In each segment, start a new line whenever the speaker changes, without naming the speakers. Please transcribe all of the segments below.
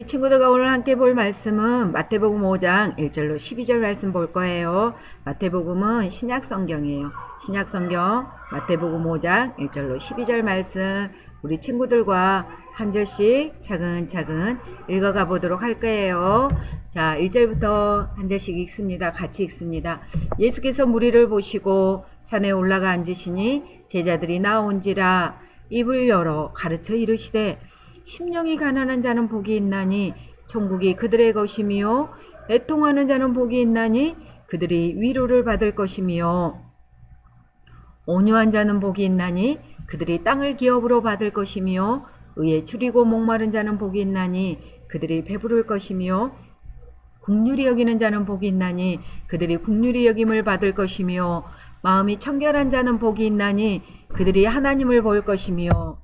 친구들과 오늘 함께 볼 말씀은 마태복음 5장 1절로 12절 말씀 볼 거예요. 마태복음은 신약 성경이에요. 신약 성경 마태복음 5장 1절로 12절 말씀 우리 친구들과 한 절씩 차근차근 읽어가 보도록 할 거예요. 자, 1절부터 한 절씩 읽습니다. 같이 읽습니다. 예수께서 무리를 보시고 산에 올라가 앉으시니 제자들이 나온지라 입을 열어 가르쳐 이르시되 심령이 가난한 자는 복이 있나니 천국이 그들의 것이며 애통하는 자는 복이 있나니 그들이 위로를 받을 것이며 온유한 자는 복이 있나니 그들이 땅을 기업으로 받을 것이며 의에 추리고 목마른 자는 복이 있나니 그들이 배부를 것이며 긍휼히 여기는 자는 복이 있나니 그들이 긍휼히 여김을 받을 것이며 마음이 청결한 자는 복이 있나니 그들이 하나님을 볼 것이며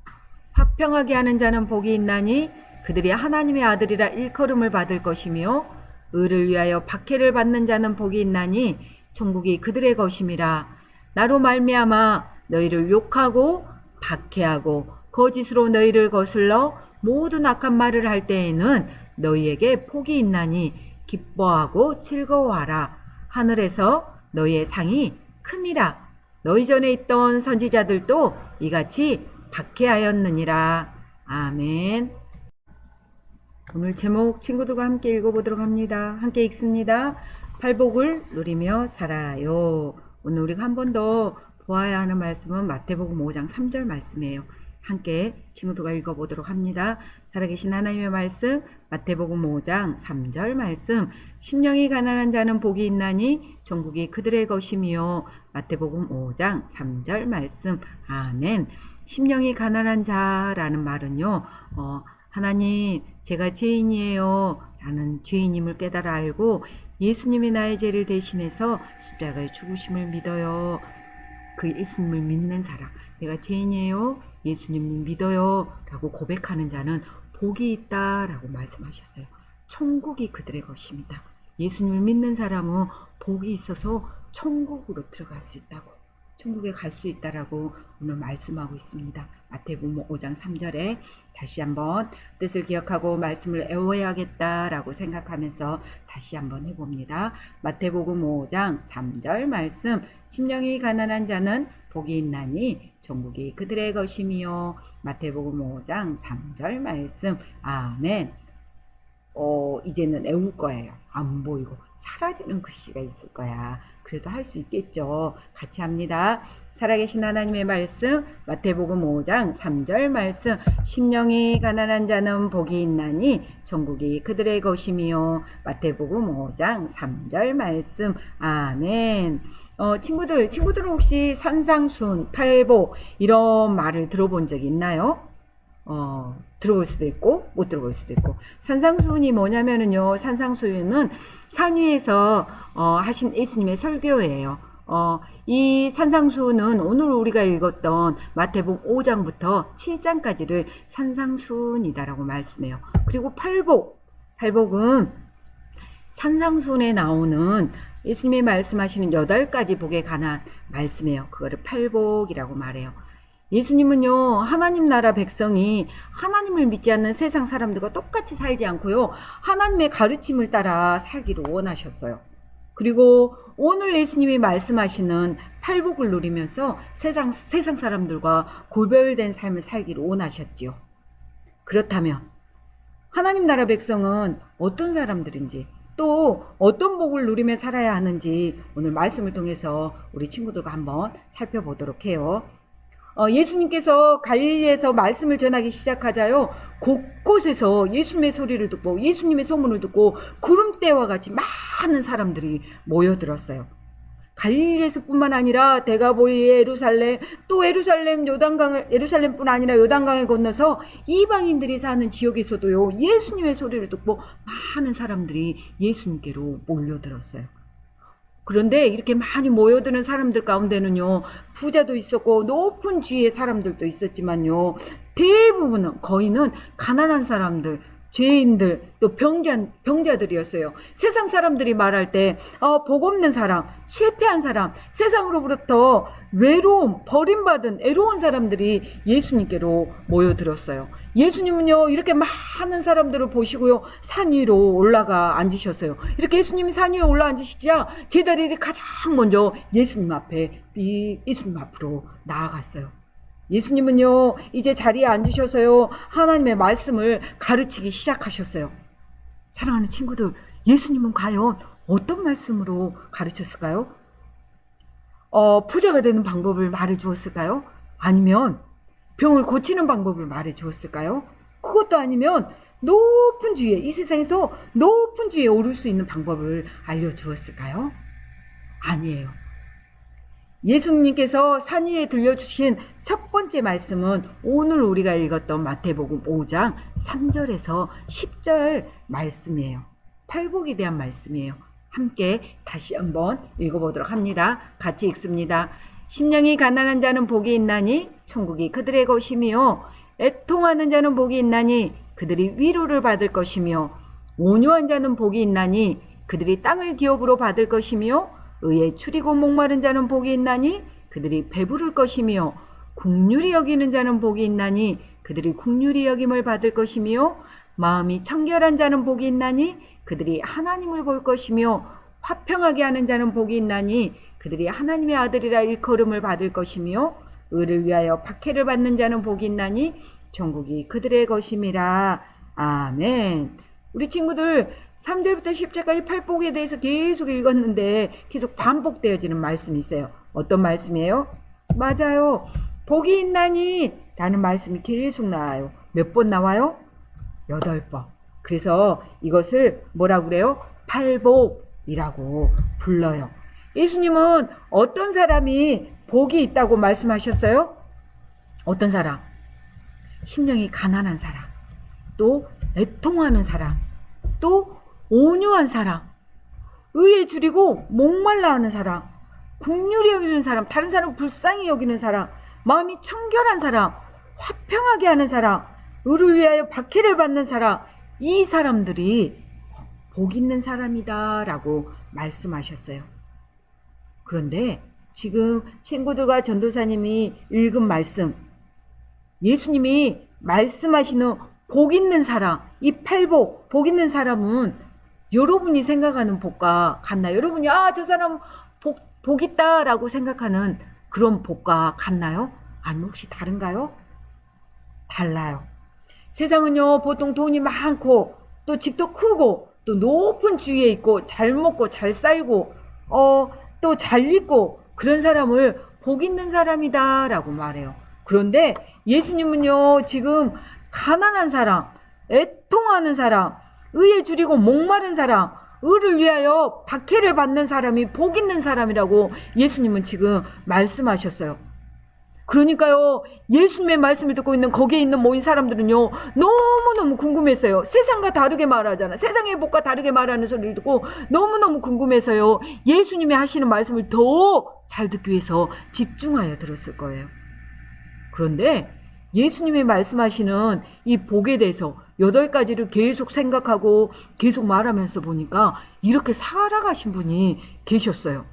화평하게 하는 자는 복이 있나니 그들이 하나님의 아들이라 일컬음을 받을 것이며 의를 위하여 박해를 받는 자는 복이 있나니 천국이 그들의 것임이라. 나로 말미암아 너희를 욕하고 박해하고 거짓으로 너희를 거슬러 모든 악한 말을 할 때에는 너희에게 복이 있나니 기뻐하고 즐거워하라. 하늘에서 너희의 상이 큼이라. 너희 전에 있던 선지자들도 이같이 박해하였느니라. 아멘. 오늘 제목 친구들과 함께 읽어보도록 합니다. 함께 읽습니다. 팔복을 누리며 살아요. 오늘 우리가 한 번 더 보아야 하는 말씀은 마태복음 5장 3절 말씀이에요. 함께 친구들과 읽어보도록 합니다. 살아계신 하나님의 말씀 마태복음 5장 3절 말씀 심령이 가난한 자는 복이 있나니 천국이 그들의 것이며 마태복음 5장 3절 말씀 아멘. 심령이 가난한 자라는 말은요, 하나님, 제가 죄인이에요 라는 죄인임을 깨달아 알고 예수님이 나의 죄를 대신해서 십자가에 죽으심을 믿어요. 그 예수님을 믿는 사람, 내가 죄인이에요, 예수님을 믿어요 라고 고백하는 자는 복이 있다 라고 말씀하셨어요. 천국이 그들의 것입니다. 예수님을 믿는 사람은 복이 있어서 천국으로 들어갈 수 있다고, 천국에 갈 수 있다라고 오늘 말씀하고 있습니다. 마태복음 5장 3절에 다시 한번 뜻을 기억하고 말씀을 애워야겠다라고 생각하면서 다시 한번 해봅니다. 마태복음 5장 3절 말씀 심령이 가난한 자는 복이 있나니 천국이 그들의 것이며 마태복음 5장 3절 말씀 아멘. 이제는 애울 거예요. 안 보이고 사라지는 글씨가 있을 거야. 그래도 할 수 있겠죠. 같이 합니다. 살아계신 하나님의 말씀 마태복음 5장 3절 말씀 심령이 가난한 자는 복이 있나니 천국이 그들의 것이며 마태복음 5장 3절 말씀 아멘. 친구들은 혹시 산상순, 팔복 이런 말을 들어본 적이 있나요? 들어볼 수도 있고 못 들어볼 수도 있고. 산상수훈이 뭐냐면은요, 산상수훈은 산 위에서 하신 예수님의 설교예요. 이 산상수훈은 오늘 우리가 읽었던 마태복음 5장부터 7장까지를 산상수훈이다라고 말씀해요. 그리고 팔복은 산상수훈에 나오는 예수님이 말씀하시는 8가지 복에 관한 말씀이에요. 그거를 팔복이라고 말해요. 예수님은요, 하나님 나라 백성이 하나님을 믿지 않는 세상 사람들과 똑같이 살지 않고요, 하나님의 가르침을 따라 살기를 원하셨어요. 그리고 오늘 예수님이 말씀하시는 팔복을 누리면서 세상 사람들과 구별된 삶을 살기를 원하셨지요. 그렇다면 하나님 나라 백성은 어떤 사람들인지, 또 어떤 복을 누리며 살아야 하는지 오늘 말씀을 통해서 우리 친구들과 한번 살펴보도록 해요. 예수님께서 갈릴리에서 말씀을 전하기 시작하자요, 곳곳에서 예수님의 소리를 듣고 예수님의 소문을 듣고 구름대와 같이 많은 사람들이 모여들었어요. 갈릴리에서 뿐만 아니라 대가보리, 예루살렘, 또 예루살렘뿐 아니라 요단강을 건너서 이방인들이 사는 지역에서도요, 예수님의 소리를 듣고 많은 사람들이 예수님께로 몰려들었어요. 그런데 이렇게 많이 모여드는 사람들 가운데는요, 부자도 있었고 높은 지위의 사람들도 있었지만요, 대부분은 거의는 가난한 사람들, 죄인들, 또 병자들이었어요. 세상 사람들이 말할 때 복 없는 사람, 실패한 사람, 세상으로부터 외로움, 버림받은 애로운 사람들이 예수님께로 모여들었어요. 예수님은요, 이렇게 많은 사람들을 보시고요, 산 위로 올라가 앉으셨어요. 이렇게 예수님이 산 위에 올라 앉으시자 제자들이 가장 먼저 예수님 앞으로 나아갔어요. 예수님은요, 이제 자리에 앉으셔서요, 하나님의 말씀을 가르치기 시작하셨어요. 사랑하는 친구들, 예수님은 과연 어떤 말씀으로 가르쳤을까요? 부자가 되는 방법을 말해 주었을까요? 아니면 병을 고치는 방법을 말해 주었을까요? 그것도 아니면 높은 지위에, 이 세상에서 높은 지위에 오를 수 있는 방법을 알려주었을까요? 아니에요. 예수님께서 산 위에 들려주신 첫 번째 말씀은 오늘 우리가 읽었던 마태복음 5장 3절에서 10절 말씀이에요. 팔복에 대한 말씀이에요. 함께 다시 한번 읽어보도록 합니다. 같이 읽습니다. 심령이 가난한 자는 복이 있나니 천국이 그들의 것이며, 애통하는 자는 복이 있나니 그들이 위로를 받을 것이며, 온유한 자는 복이 있나니 그들이 땅을 기업으로 받을 것이며, 의에 추리고 목마른 자는 복이 있나니 그들이 배부를 것이며, 긍휼히 여기는 자는 복이 있나니 그들이 긍휼히 여김을 받을 것이며, 마음이 청결한 자는 복이 있나니 그들이 하나님을 볼 것이며, 화평하게 하는 자는 복이 있나니 그들이 하나님의 아들이라 일컬음을 받을 것이며, 의를 위하여 박해를 받는 자는 복이 있나니 천국이 그들의 것임이라. 아멘. 우리 친구들 3절부터 10절까지 팔복에 대해서 계속 읽었는데 계속 반복되어지는 말씀이 있어요. 어떤 말씀이에요? 맞아요. 복이 있나니 라는 말씀이 계속 나와요. 몇 번 나와요? 8번. 그래서 이것을 뭐라고 그래요? 팔복이라고 불러요. 예수님은 어떤 사람이 복이 있다고 말씀하셨어요? 어떤 사람? 심령이 가난한 사람, 또 애통하는 사람, 또 온유한 사람, 의에 줄이고 목말라 하는 사람, 긍휼히 여기는 사람, 다른 사람을 불쌍히 여기는 사람, 마음이 청결한 사람, 화평하게 하는 사람, 의를 위하여 박해를 받는 사람, 이 사람들이 복 있는 사람이다 라고 말씀하셨어요. 그런데 지금 친구들과 전도사님이 읽은 말씀, 예수님이 말씀하시는 복 있는 사람, 이 팔복, 복 있는 사람은 여러분이 생각하는 복과 같나요? 여러분이 저 사람 복 있다 라고 생각하는 그런 복과 같나요? 아니면 혹시 다른가요? 달라요. 세상은요, 보통 돈이 많고 또 집도 크고 또 높은 주위에 있고 잘 먹고 잘 살고 또 잘 입고 그런 사람을 복 있는 사람이다 라고 말해요. 그런데 예수님은요, 지금 가난한 사람, 애통하는 사람, 의에 줄이고 목마른 사람, 의를 위하여 박해를 받는 사람이 복 있는 사람이라고 예수님은 지금 말씀하셨어요. 그러니까요, 예수님의 말씀을 듣고 있는 거기에 있는 모인 사람들은요, 너무너무 궁금했어요. 세상과 다르게 말하잖아. 세상의 복과 다르게 말하는 소리를 듣고 너무너무 궁금해서요, 예수님이 하시는 말씀을 더 잘 듣기 위해서 집중하여 들었을 거예요. 그런데 예수님이 말씀하시는 이 복에 대해서 8가지를 계속 생각하고 계속 말하면서 보니까 이렇게 살아가신 분이 계셨어요.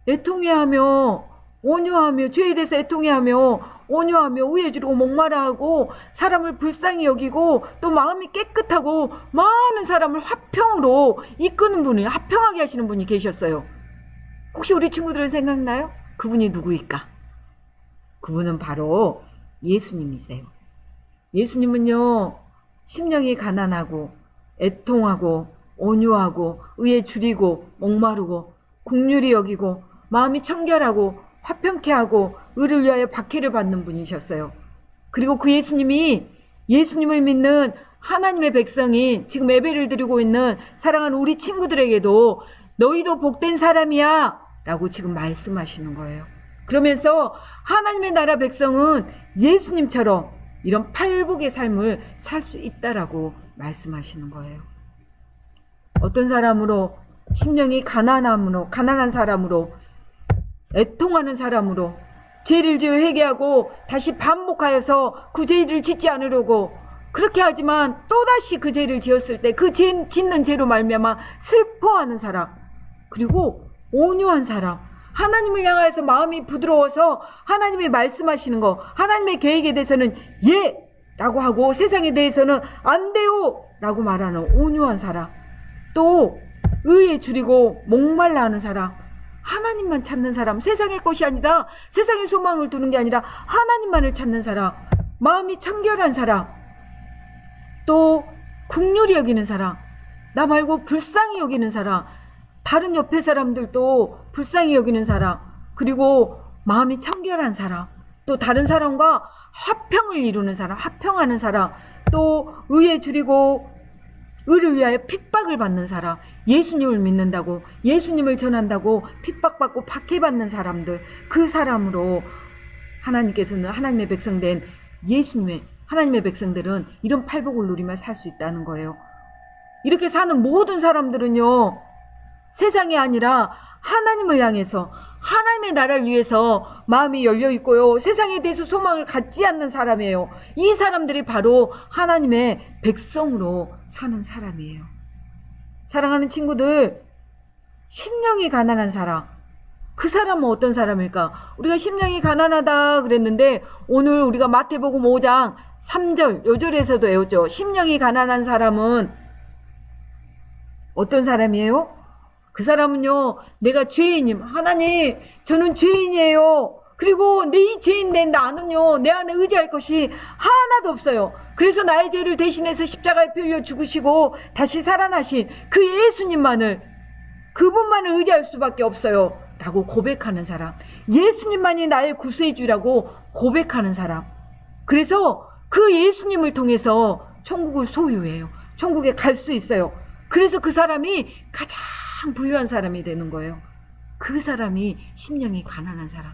애통해하며 온유하며, 죄에 대해서 애통해하며 온유하며, 의에 줄이고 목마라하고, 사람을 불쌍히 여기고, 또 마음이 깨끗하고 많은 사람을 화평으로 이끄는 분이, 화평하게 하시는 분이 계셨어요. 혹시 우리 친구들은 생각나요? 그분이 누구일까? 그분은 바로 예수님이세요. 예수님은요, 심령이 가난하고 애통하고 온유하고 의에 줄이고 목마르고 긍휼히 여기고 마음이 청결하고 화평케 하고 의를 위하여 박해를 받는 분이셨어요. 그리고 그 예수님을 믿는 하나님의 백성이 지금 예배를 드리고 있는 사랑하는 우리 친구들에게도 너희도 복된 사람이야 라고 지금 말씀하시는 거예요. 그러면서 하나님의 나라 백성은 예수님처럼 이런 팔복의 삶을 살 수 있다라고 말씀하시는 거예요. 어떤 사람으로? 심령이 가난한 사람으로, 애통하는 사람으로, 죄를 지어 회개하고 다시 반복하여서 그 죄를 짓지 않으려고 그렇게 하지만 또다시 그 죄를 지었을 때 그 짓는 죄로 말미암아 슬퍼하는 사람, 그리고 온유한 사람, 하나님을 향해서 마음이 부드러워서 하나님이 말씀하시는 거, 하나님의 계획에 대해서는 예! 라고 하고 세상에 대해서는 안 돼요! 라고 말하는 온유한 사람, 또 의에 줄이고 목말라 하는 사람, 하나님만 찾는 사람, 세상의 것이 아니라 세상의 소망을 두는 게 아니라 하나님만을 찾는 사람, 마음이 청결한 사람, 또 긍휼히 여기는 사람, 나 말고 불쌍히 여기는 사람, 다른 옆에 사람들도 불쌍히 여기는 사람, 그리고 마음이 청결한 사람, 또 다른 사람과 화평을 이루는 사람, 화평하는 사람, 또 의에 줄이고 의를 위하여 핍박을 받는 사람, 예수님을 믿는다고, 예수님을 전한다고 핍박받고 박해받는 사람들, 그 사람으로 하나님께서는 하나님의 백성된 하나님의 백성들은 이런 팔복을 누리며 살 수 있다는 거예요. 이렇게 사는 모든 사람들은요, 세상이 아니라 하나님을 향해서 하나님의 나라를 위해서 마음이 열려 있고요, 세상에 대해서 소망을 갖지 않는 사람이에요. 이 사람들이 바로 하나님의 백성으로 사는 사람이에요. 사랑하는 친구들, 심령이 가난한 사람, 그 사람은 어떤 사람일까? 우리가 심령이 가난하다 그랬는데 오늘 우리가 마태복음 5장 3절 요절에서도 외웠죠. 심령이 가난한 사람은 어떤 사람이에요? 그 사람은요, 내가 죄인임, 하나님 저는 죄인이에요. 그리고 이 죄인된 나는요, 내 안에 의지할 것이 하나도 없어요. 그래서 나의 죄를 대신해서 십자가에 끌려 죽으시고 다시 살아나신 그 예수님만을, 그분만을 의지할 수밖에 없어요 라고 고백하는 사람, 예수님만이 나의 구세주라고 고백하는 사람, 그래서 그 예수님을 통해서 천국을 소유해요. 천국에 갈 수 있어요. 그래서 그 사람이 가장 부유한 사람이 되는 거예요. 그 사람이 심령이 가난한 사람,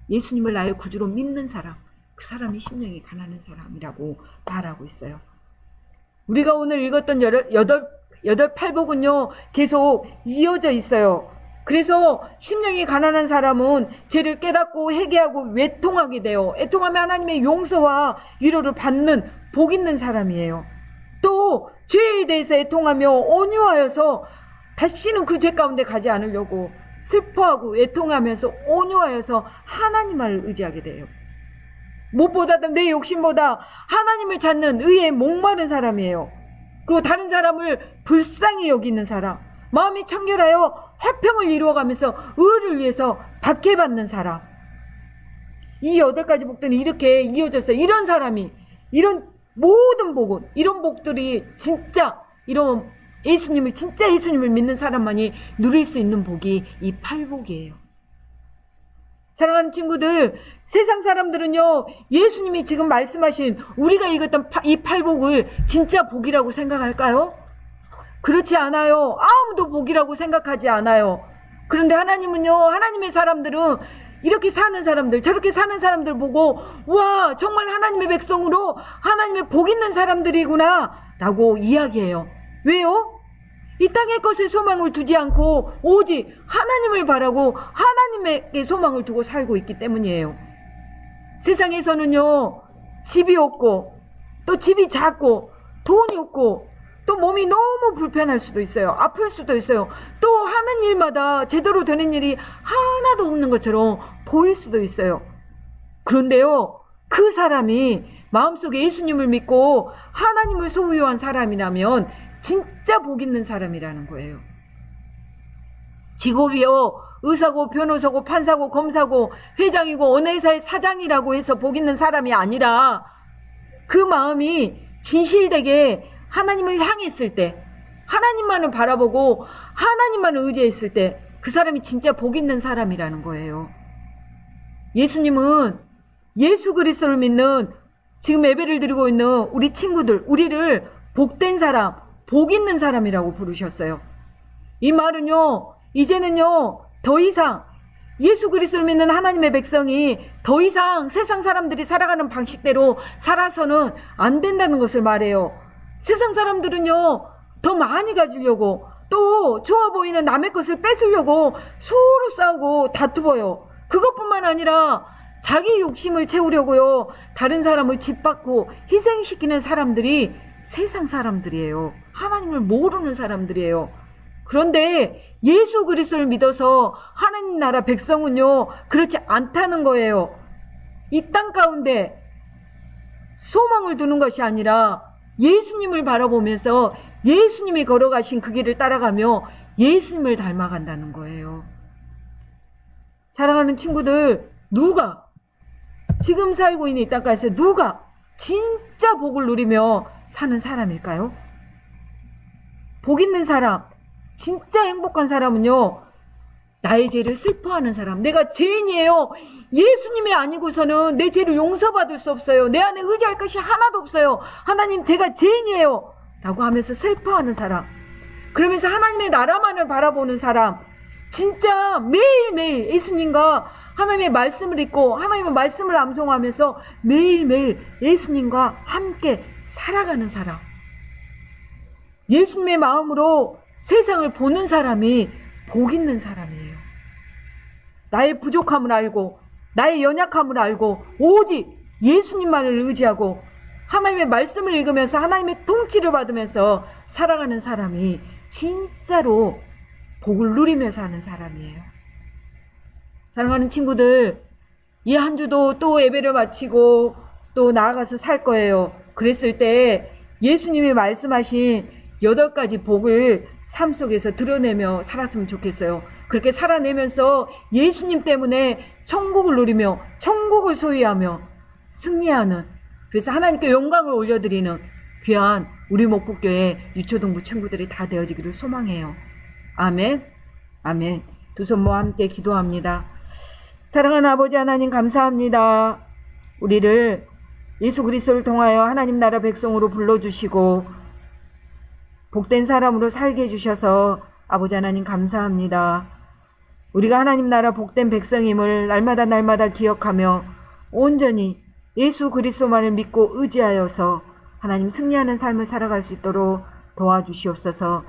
예수님을 나의 구주로 믿는 사람, 그 사람이 심령이 가난한 사람이라고 말하고 있어요. 우리가 오늘 읽었던 여덟 팔복은요, 계속 이어져 있어요. 그래서 심령이 가난한 사람은 죄를 깨닫고 회개하고 외통하게 돼요. 애통하면 하나님의 용서와 위로를 받는 복 있는 사람이에요. 또 죄에 대해서 애통하며 온유하여서 다시는 그 죄 가운데 가지 않으려고 슬퍼하고 애통하면서 온유하여서 하나님을 의지하게 돼요. 무엇보다도 내 욕심보다 하나님을 찾는 의에 목마른 사람이에요. 그리고 다른 사람을 불쌍히 여기는 사람, 마음이 청결하여 화평을 이루어가면서 의를 위해서 박해받는 사람. 이 8가지 복들이 이렇게 이어졌어요. 이런 사람이, 이런 모든 복은, 이런 복들이 진짜 진짜 예수님을 믿는 사람만이 누릴 수 있는 복이 이 팔복이에요. 사랑하는 친구들, 세상 사람들은요, 예수님이 지금 말씀하신 우리가 읽었던 이 팔복을 진짜 복이라고 생각할까요? 그렇지 않아요. 아무도 복이라고 생각하지 않아요. 그런데 하나님은요, 하나님의 사람들은 이렇게 사는 사람들, 저렇게 사는 사람들 보고 와, 정말 하나님의 백성으로 하나님의 복 있는 사람들이구나 라고 이야기해요. 왜요? 이 땅의 것에 소망을 두지 않고 오직 하나님을 바라고 하나님에게 소망을 두고 살고 있기 때문이에요. 세상에서는요, 집이 없고 또 집이 작고 돈이 없고 또 몸이 너무 불편할 수도 있어요. 아플 수도 있어요. 또 하는 일마다 제대로 되는 일이 하나도 없는 것처럼 보일 수도 있어요. 그런데요, 그 사람이 마음속에 예수님을 믿고 하나님을 소유한 사람이라면 진짜 복 있는 사람이라는 거예요. 직업이요, 의사고 변호사고 판사고 검사고 회장이고 어느 회사의 사장이라고 해서 복 있는 사람이 아니라 그 마음이 진실되게 하나님을 향했을 때, 하나님만을 바라보고 하나님만을 의지했을 때 그 사람이 진짜 복 있는 사람이라는 거예요. 예수님은 예수 그리스도를 믿는, 지금 예배를 드리고 있는 우리 친구들, 우리를 복된 사람, 복 있는 사람이라고 부르셨어요. 이 말은요, 이제는요, 더 이상 예수 그리스도를 믿는 하나님의 백성이 더 이상 세상 사람들이 살아가는 방식대로 살아서는 안 된다는 것을 말해요. 세상 사람들은요, 더 많이 가지려고, 또 좋아 보이는 남의 것을 뺏으려고 서로 싸우고 다투어요. 그것뿐만 아니라 자기 욕심을 채우려고요, 다른 사람을 짓밟고 희생시키는 사람들이 세상 사람들이에요. 하나님을 모르는 사람들이에요. 그런데 예수 그리스도를 믿어서 하나님 나라 백성은요, 그렇지 않다는 거예요. 이 땅 가운데 소망을 두는 것이 아니라 예수님을 바라보면서 예수님이 걸어가신 그 길을 따라가며 예수님을 닮아간다는 거예요. 사랑하는 친구들, 누가 지금 살고 있는 이 땅가에서 누가 진짜 복을 누리며 사는 사람일까요? 복 있는 사람, 진짜 행복한 사람은요, 나의 죄를 슬퍼하는 사람. 내가 죄인이에요. 예수님이 아니고서는 내 죄를 용서받을 수 없어요. 내 안에 의지할 것이 하나도 없어요. 하나님, 제가 죄인이에요 라고 하면서 슬퍼하는 사람. 그러면서 하나님의 나라만을 바라보는 사람. 진짜 매일매일 예수님과 하나님의 말씀을 읽고 하나님의 말씀을 암송하면서 매일매일 예수님과 함께 살아가는 사람. 예수님의 마음으로 세상을 보는 사람이 복 있는 사람이에요. 나의 부족함을 알고 나의 연약함을 알고 오직 예수님만을 의지하고 하나님의 말씀을 읽으면서 하나님의 통치를 받으면서 살아가는 사람이 진짜로 복을 누리며 사는 사람이에요. 사랑하는 친구들, 이 한 주도 또 예배를 마치고 또 나아가서 살 거예요. 그랬을 때 예수님이 말씀하신 8가지 복을 삶 속에서 드러내며 살았으면 좋겠어요. 그렇게 살아내면서 예수님 때문에 천국을 누리며 천국을 소유하며 승리하는, 그래서 하나님께 영광을 올려드리는 귀한 우리 목북교회 유초동부 친구들이 다 되어지기를 소망해요. 아멘. 아멘. 두 손 모아 함께 기도합니다. 사랑하는 아버지 하나님, 감사합니다. 우리를 예수 그리스도를 통하여 하나님 나라 백성으로 불러주시고 복된 사람으로 살게 해주셔서 아버지 하나님 감사합니다. 우리가 하나님 나라 복된 백성임을 날마다 날마다 기억하며 온전히 예수 그리스도만을 믿고 의지하여서 하나님 승리하는 삶을 살아갈 수 있도록 도와주시옵소서.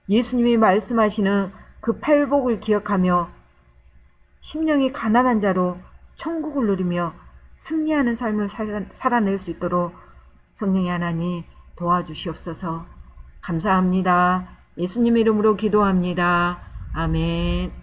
예수님이 말씀하시는 그 팔복을 기억하며 심령이 가난한 자로 천국을 누리며 승리하는 삶을 살아낼 수 있도록 성령의 하나님 도와주시옵소서. 감사합니다. 예수님 이름으로 기도합니다. 아멘.